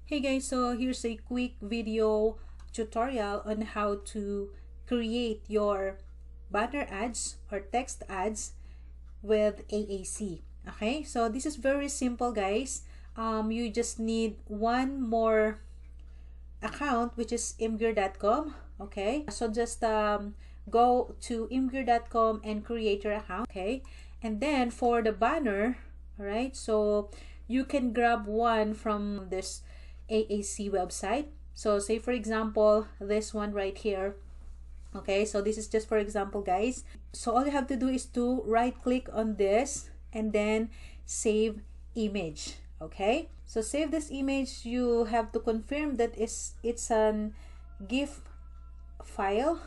Hey guys, so here's a quick video tutorial on how to create your banner ads or text ads with AAC. Okay, so this is very simple, guys. You just need one more account, which is imgur.com. Okay, so just go to imgur.com and create your account. Okay, and then for the banner, all right, so you can grab one from this AAC website. So say for example this one right here. Okay, so this is just for example, guys. So all you have to do is to right click on this and then save image. Okay, so save this image. You have to confirm that it's an GIF file.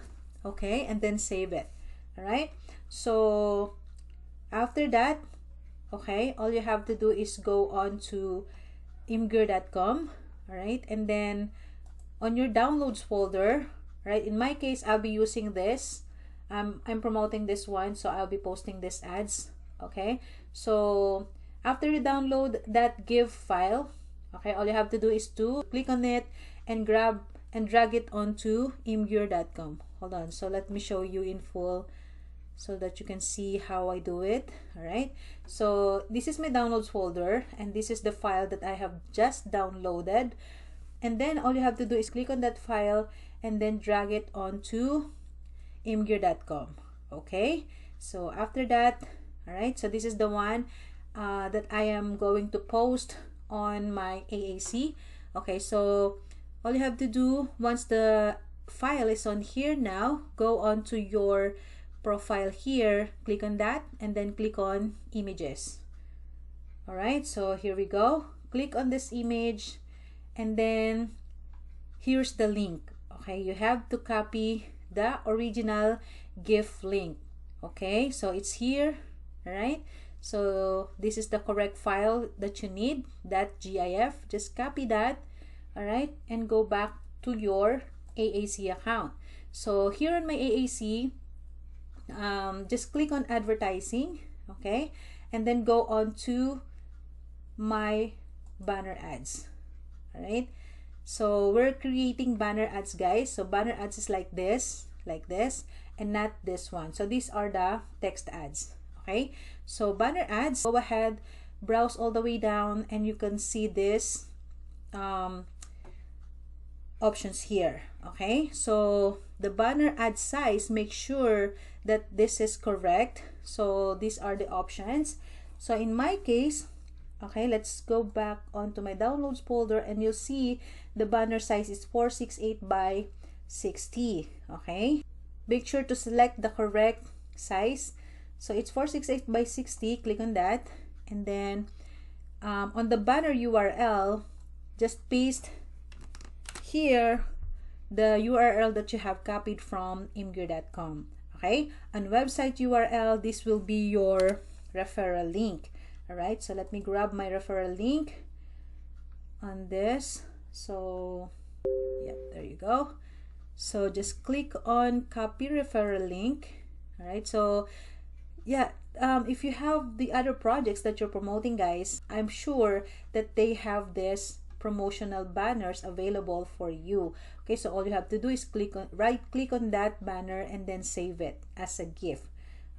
Okay, and then save it. All right, so after that, okay, all you have to do is go on to imgur.com. all right, and then on your downloads folder, right, in my case I'll be using this. I'm promoting this one, so I'll be posting this ads. Okay, so after you download that GIF file, okay, all you have to do is to click on it and grab and drag it onto imgur.com. Hold on, so let me show you in full so that you can see how I do it. All right, so this is my downloads folder and this is the file that I have just downloaded, and then all you have to do is click on that file and then drag it onto imgur.com. okay, so after that, all right, so this is the one that I am going to post on my AAC. Okay, so all you have to do, once the file is on here, now go on to your profile here, click on that and then click on images. All right, so here we go, click on this image and then here's the link. Okay, you have to copy the original GIF link. Okay, so it's here. All right, so this is the correct file that you need, that GIF. Just copy that. All right, and go back to your AAC account. So here on my AAC, just click on advertising. Okay, and then go on to my banner ads. All right, so we're creating banner ads, guys. So banner ads is like this, and not this one. So these are the text ads. Okay, so banner ads, go ahead, browse all the way down and you can see this options here. Okay, so the banner ad size, make sure that this is correct. So these are the options. So in my case, okay, let's go back onto my downloads folder and you'll see the banner size is 468 by 60. Okay, make sure to select the correct size. So it's 468 by 60. Click on that and then on the banner URL, just paste here the URL that you have copied from imgur.com. okay, on website URL, this will be your referral link. All right, so let me grab my referral link on this. So yeah, there you go. So just click on copy referral link. All right, so yeah, if you have the other projects that you're promoting, guys, I'm sure that they have this promotional banners available for you. Okay, so all you have to do is right click on that banner and then save it as a GIF.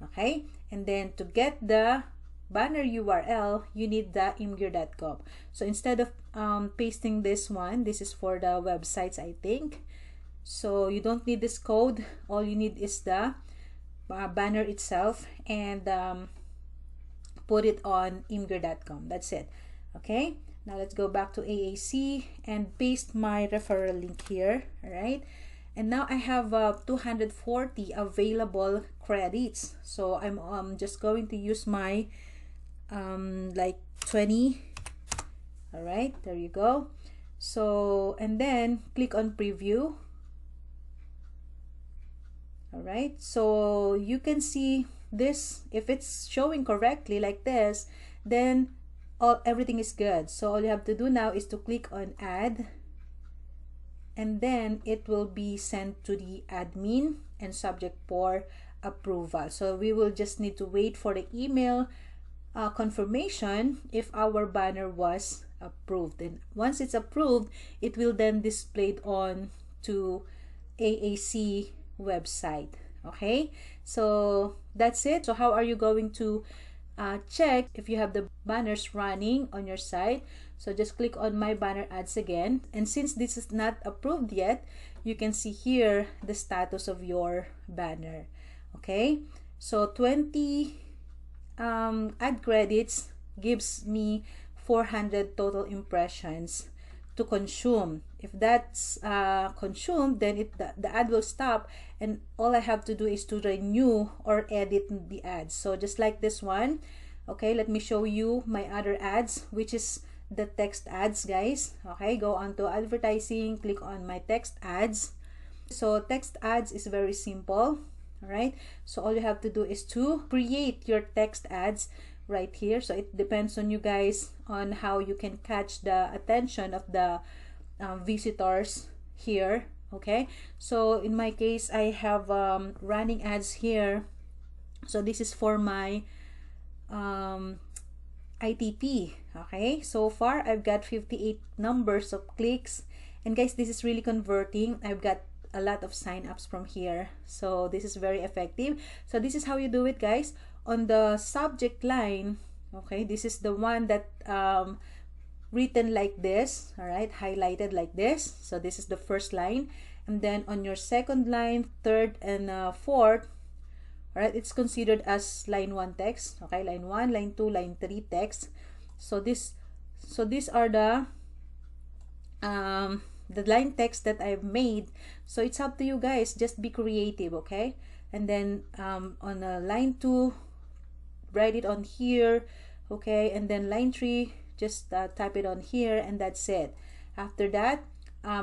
Okay, and then to get the banner URL, you need the imgur.com. so instead of pasting this one, this is for the websites, I think, so you don't need this code. All you need is the banner itself and put it on imgur.com. that's it. Okay, now let's go back to AAC and paste my referral link here. All right, and now I have 240 available credits, so I'm just going to use my like 20. all right, there you go. So and then click on preview. all right, so you can see this. If it's showing correctly like this, then everything is good. So all you have to do now is to click on add and then it will be sent to the admin and subject for approval. So we will just need to wait for the email confirmation if our banner was approved. And once it's approved, it will then displayed on to AAC website. Okay, so that's it. So how are you going to check if you have the banners running on your site? So just click on my banner ads again, and since this is not approved yet, you can see here the status of your banner. Okay, so 20 ad credits gives me 400 total impressions to consume. If that's consumed, then the ad will stop, and all I have to do is to renew or edit the ads. So just like this one. Okay, let me show you my other ads, which is the text ads, guys. Okay, go on to advertising, click on my text ads. So text ads is very simple. All right, so all you have to do is to create your text ads right here. So it depends on you guys on how you can catch the attention of the visitors here. Okay, so in my case, I have running ads here. So this is for my ITP. Okay, so far I've got 58 numbers of clicks, and guys, this is really converting. I've got a lot of sign-ups from here, so this is very effective. So this is how you do it, guys. On the subject line, okay, this is the one that written like this, all right, highlighted like this. So this is the first line, and then on your second line, third, and fourth, all right, it's considered as line 1 text. Okay, line 1, line 2, line 3 text. So these are the line text that I've made. So it's up to you guys, just be creative. Okay, and then on line 2, write it on here. Okay, and then line 3, just type it on here, and that's it. After that,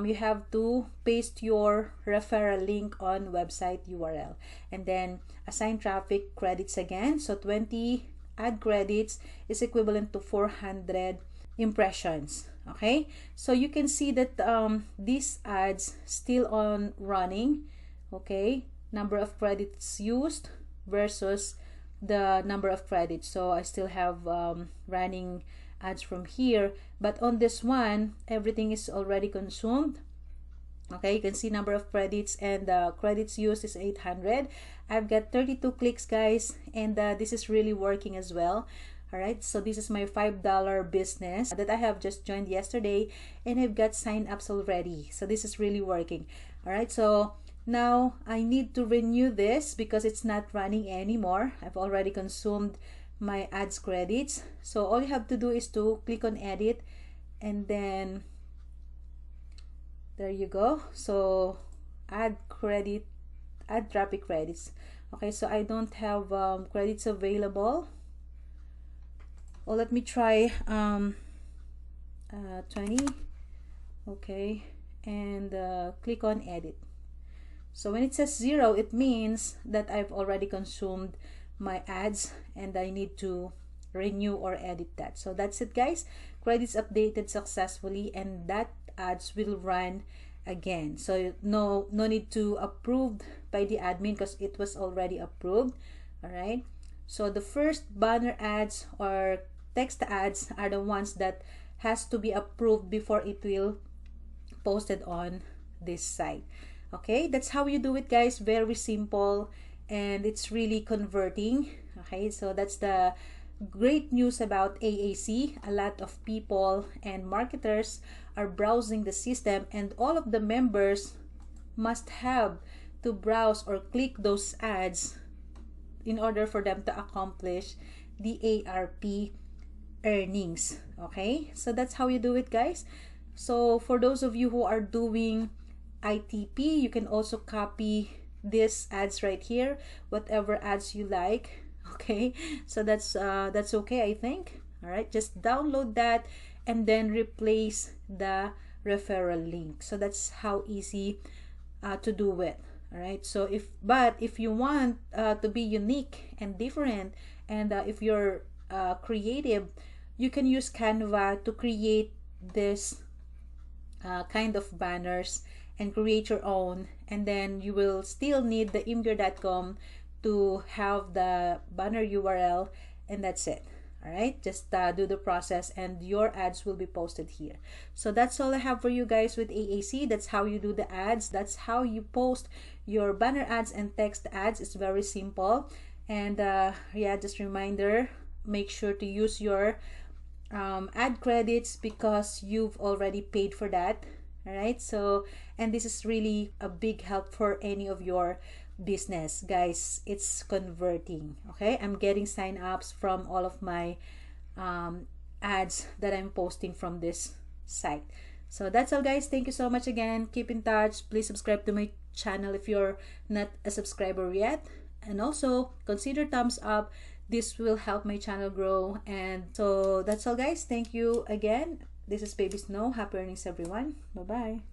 you have to paste your referral link on website URL, and then assign traffic credits again. So 20 ad credits is equivalent to 400 impressions. Okay, so you can see that these ads still on running. Okay, number of credits used versus the number of credits. So I still have running ads from here, but on this one, everything is already consumed. Okay, you can see number of credits, and credits used is 800. I've got 32 clicks, guys, and this is really working as well. All right, so this is my $5 business that I have just joined yesterday, and I've got sign-ups already. So this is really working. All right, so now I need to renew this because it's not running anymore. I've already consumed my ads credits. So all you have to do is to click on edit, and then there you go. So add credit, add traffic credits. Okay, so I don't have credits available. Well, let me try 20. Okay, and click on edit. So when it says 0, it means that I've already consumed my ads and I need to renew or edit that. So that's it, guys. Credits updated successfully, and that ads will run again. So no need to approved by the admin because it was already approved. All right, so the first banner ads or text ads are the ones that has to be approved before it will posted on this site. Okay, that's how you do it, guys. Very simple, and it's really converting. Okay, so that's the great news about AAC. A lot of people and marketers are browsing the system, and all of the members must have to browse or click those ads in order for them to accomplish the ARP earnings. Okay, so that's how you do it, guys. So for those of you who are doing ITP, you can also copy this ads right here, whatever ads you like. Okay, so that's okay, I think. All right, just download that and then replace the referral link. So that's how easy to do it. All right, so if you want to be unique and different, and if you're creative, you can use Canva to create this kind of banners and create your own, and then you will still need the imgur.com to have the banner URL, and that's it. All right, just do the process and your ads will be posted here. So that's all I have for you guys with AAC. That's how you do the ads. That's how you post your banner ads and text ads. It's very simple. And yeah, just reminder, make sure to use your ad credits because you've already paid for that. All right, so and this is really a big help for any of your business, guys. It's converting. Okay, I'm getting sign-ups from all of my ads that I'm posting from this site. So that's all, guys. Thank you so much again. Keep in touch. Please subscribe to my channel if you're not a subscriber yet, and also consider thumbs up. This will help my channel grow. And so that's all, guys. Thank you again. This is Baby Snow. Happy earnings, everyone. Bye bye.